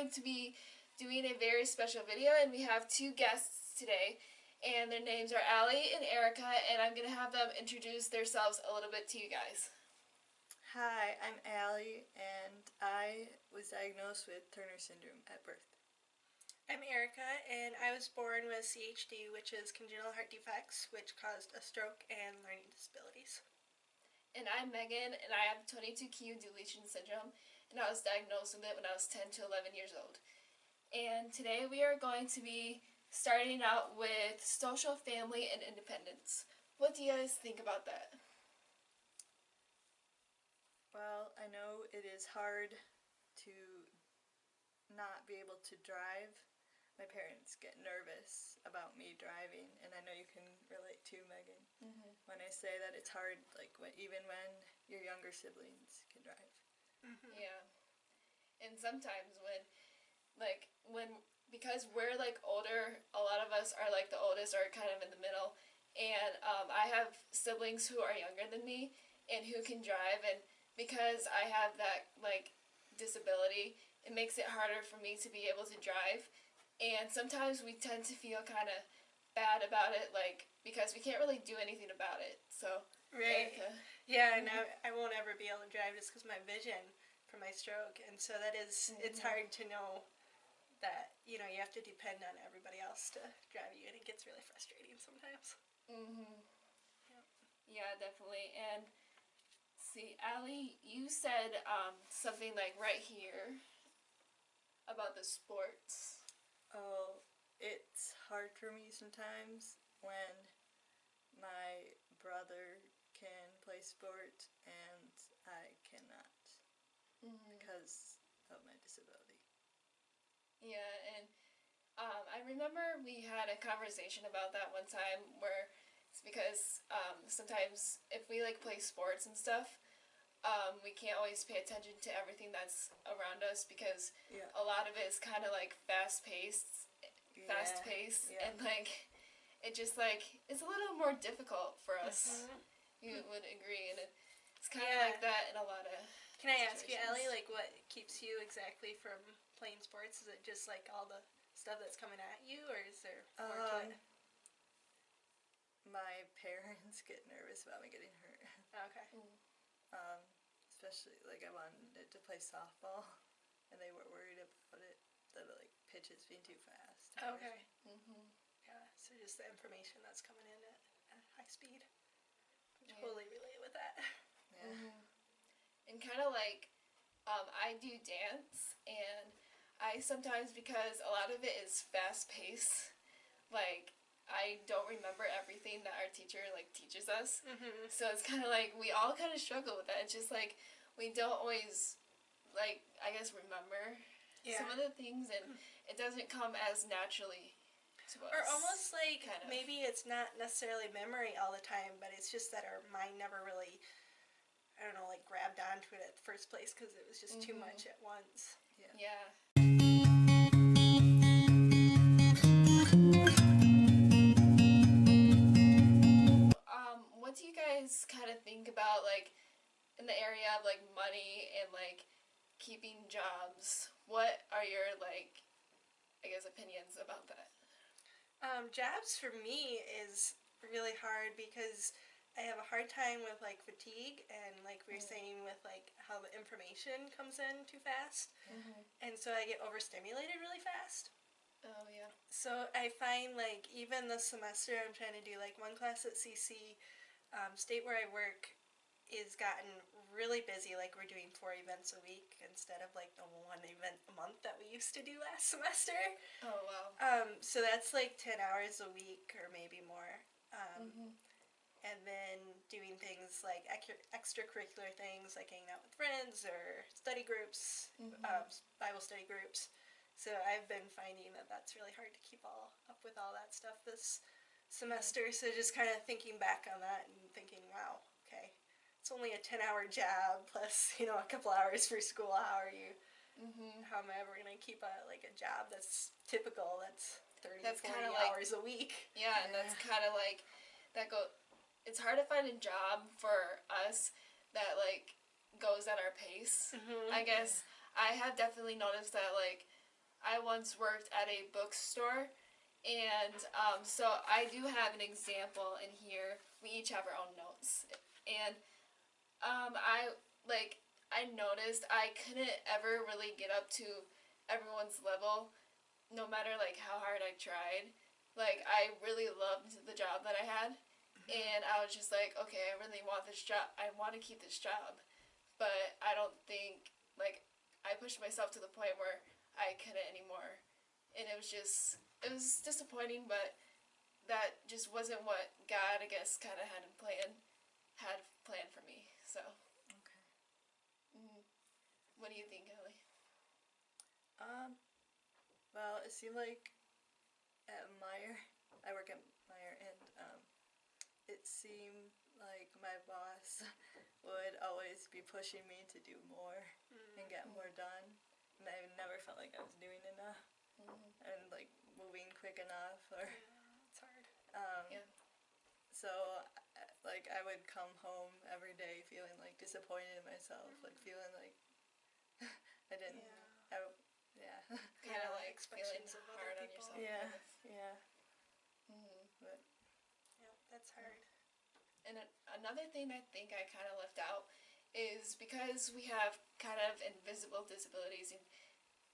going to be doing a very special video, and we have two guests today, and their names are Allie and Erica, and I'm going to have them introduce themselves a little bit to you guys. Hi, I'm Allie, and I was diagnosed with Turner syndrome at birth. I'm Erica, and I was born with CHD, which is congenital heart defects, which caused a stroke and learning disabilities. And I'm Megan, and I have 22q deletion syndrome, and I was diagnosed with it when I was 10 to 11 years old. And today we are going to be starting out with social, family, and independence. What do you guys think about that? Well, I know it is hard to not be able to drive. My parents get nervous about me driving, and I know you can relate to, Megan, when I say that it's hard, like even when your younger siblings can drive. Yeah. And sometimes because we're like older, a lot of us are like the oldest or kind of in the middle, and I have siblings who are younger than me and who can drive, and because I have that like disability, it makes it harder for me to be able to drive, and sometimes we tend to feel kind of bad about it, like because we can't really do anything about it. So Right. Erica. Yeah, and I won't ever be able to drive just because of my vision from my stroke, and so that is, it's hard to know that, you know, you have to depend on everybody else to drive you, and it gets really frustrating sometimes. Yeah, definitely. And see, Allie, you said something like right here about the sports. Oh, it's hard for me sometimes when my brother can play sport and I cannot because of my disability. Yeah, and I remember we had a conversation about that one time where it's because sometimes if we like play sports and stuff, we can't always pay attention to everything that's around us because a lot of it is kind of like fast-paced, and like it just like it's a little more difficult for us. You would agree, and it's kind of like that in a lot of Can I ask you, situations. Allie, like what keeps you exactly from playing sports? Is it just like all the stuff that's coming at you, or is there more to it? My parents get nervous about me getting hurt. Okay. Especially like I wanted to play softball, and they were worried about it, the like pitches being too fast. Okay. Yeah, so just the information that's coming in at high speed. I totally relate with that. Yeah. And kind of like I do dance, and I sometimes, because a lot of it is fast paced, like I don't remember everything that our teacher like teaches us. So it's kind of like we all kind of struggle with that. It's just like we don't always like, I guess, remember some of the things, and it doesn't come as naturally to us. Or almost like kind of. maybe it's not necessarily memory all the time, but it's just that our mind never really, I don't know, like grabbed onto it at the first place because it was just too much at once. Yeah. What do you guys kind of think about, like, in the area of, like, money and, like, keeping jobs? What are your, like, I guess, opinions about that? Jobs for me is really hard because I have a hard time with like fatigue and like we were saying with like how the information comes in too fast, and so I get overstimulated really fast. Oh, yeah. So I find like even this semester I'm trying to do like one class at CC, state where I work is gotten really busy. Like we're doing 4 events a week instead of like the 1 event a month that we used to do last semester. Oh, wow. So that's like 10 hours a week or maybe more. And then doing things like extracurricular things like hanging out with friends or study groups, Bible study groups. So I've been finding that that's really hard to keep up with all that stuff this semester. So just kind of thinking back on that and thinking, wow, okay, it's only a 10-hour job plus, you know, a couple hours for school. How are you? How am I ever going to keep a job that's typical, that's 30 to 40 hours a week? Yeah, and that's kind of like, it's hard to find a job for us that, like, goes at our pace, I guess. I have definitely noticed that, like, I once worked at a bookstore, and so I do have an example in here. We each have our own notes, and I like I noticed I couldn't ever really get up to everyone's level, no matter like how hard I tried. Like I really loved the job that I had, and I was just like, okay, I really want this job. I want to keep this job, but I don't think like I pushed myself to the point where I couldn't anymore, and it was disappointing, but that just wasn't what God, I guess, kind of had planned for me. So, Okay. what do you think, Ellie? Well, it seemed like at Meyer, I work at Meyer, and it seemed like my boss would always be pushing me to do more and get more done, and I never felt like I was doing enough and like moving quick enough, or It's hard. Yeah. so like I would come home every day feeling like disappointed in myself, like feeling like I didn't. Yeah. Yeah. Kind of like expectations feeling of other hard on people. yourself. Yeah. kind of. Yeah. Mm-hmm. But Yeah, that's hard. And another thing I think I kind of left out is because we have kind of invisible disabilities, and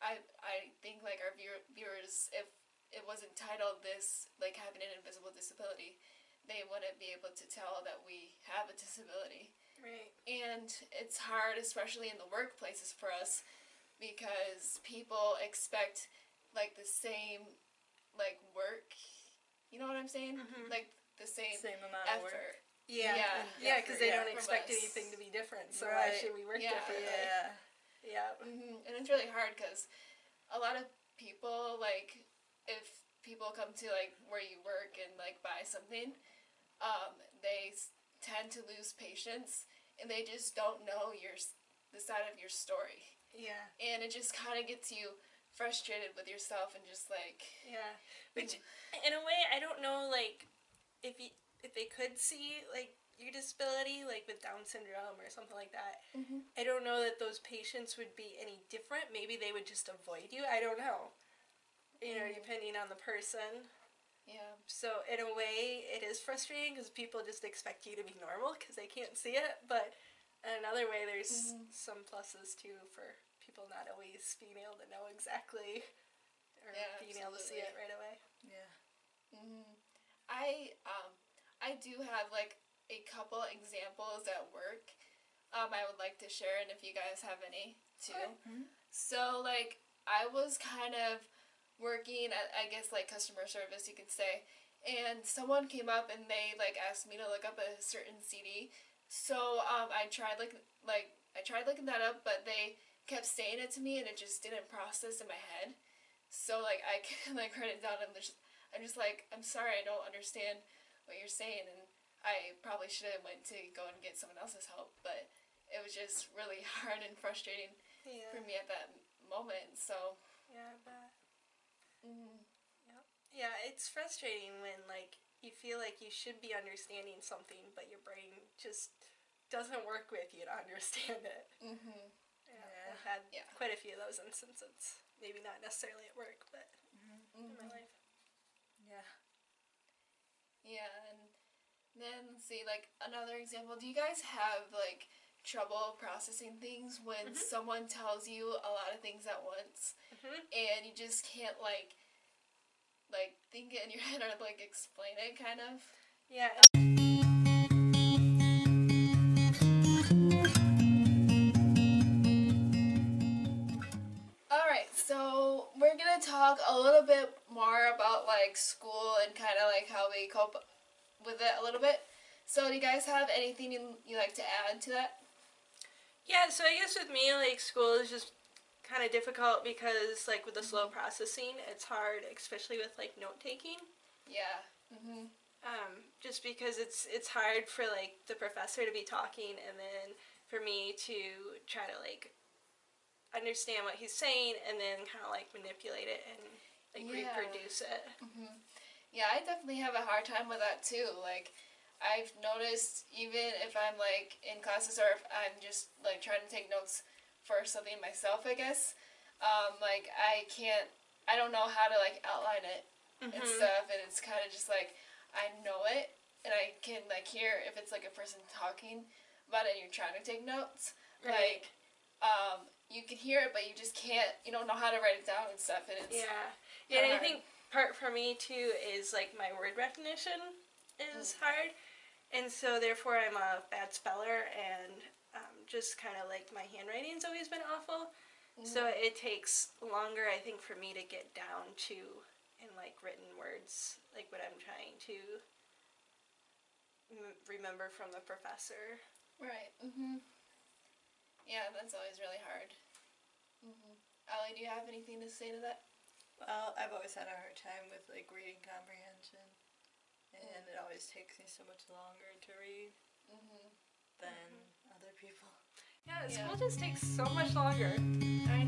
I think like our viewers, if it wasn't titled this, like having an invisible disability, they wouldn't be able to tell that we have a disability. Right. And it's hard, especially in the workplaces for us, because people expect like the same like work. You know what I'm saying? Mhm. Like the same same amount of work. effort. Yeah. Yeah. Yeah, because they Yeah. don't From expect us. anything to be different, so why Right. should we work Yeah. differently? Yeah. Yeah. And it's really hard because a lot of people, like, if people come to like where you work and like buy something, they tend to lose patience, and they just don't know the side of your story, Yeah. and it just kind of gets you frustrated with yourself and just like Yeah. Which, in a way, I don't know, like, if they could see, like, your disability, like with Down syndrome or something like that, I don't know that those patients would be any different. Maybe they would just avoid you. I don't know. You know, depending on the person. yeah. So, in a way, it is frustrating because people just expect you to be normal because they can't see it. But in another way, there's some pluses too for people not always being able to know exactly or Yeah, being able to see it absolutely. right away. Yeah. I do have like a couple examples at work. I would like to share, and if you guys have any too. Okay. So like I was kind of working at, I guess, like customer service, you could say, and someone came up and they like asked me to look up a certain CD. So I tried I tried looking that up, but they kept saying it to me and it just didn't process in my head. So like I can like write it down and I'm just like, I'm sorry, I don't understand what you're saying, and I probably should have went to go and get someone else's help, but it was just really hard and frustrating Yeah. for me at that moment. So Yeah, I bet. mm-hmm. Yeah, it's frustrating when, like, you feel like you should be understanding something, but your brain just doesn't work with you to understand it. Mm-hmm. Yeah. I've had Yeah. quite a few of those instances. Maybe not necessarily at work, but in my life. Yeah. Yeah, and then let's see, like another example. Do you guys have like trouble processing things when someone tells you a lot of things at once, and you just can't like think it in your head or like explain it, kind of? Yeah. Alright, so we're gonna talk a little bit more about like school and kind of like how we cope with it a little bit. So do you guys have anything you like to add to that? Yeah, so I guess with me, like, school is just kind of difficult because, like, with the slow processing, it's hard, especially with, like, note-taking. Yeah. Just because it's hard for, like, the professor to be talking and then for me to try to, like, understand what he's saying and then kind of, like, manipulate it and, like, reproduce it. Yeah, I definitely have a hard time with that too. Like, I've noticed even if I'm like in classes or if I'm just like trying to take notes for something myself, I guess, like I can't I don't know how to like outline it and stuff, and it's kind of just like I know it and I can like hear if it's like a person talking about it and you're trying to take notes, Right. like you can hear it but you just can't, you don't know how to write it down and stuff, and it's and I hard. think part for me too is like my word recognition is hard, and so therefore I'm a bad speller, and just kind of like my handwriting's always been awful. So it takes longer, I think, for me to get down to in like written words, like what I'm trying to remember from the professor. Right. Yeah, that's always really hard. Allie, do you have anything to say to that? Well, I've always had a hard time with like reading comprehension, and it always takes me so much longer to read than other people. Yeah, school just takes so much longer. I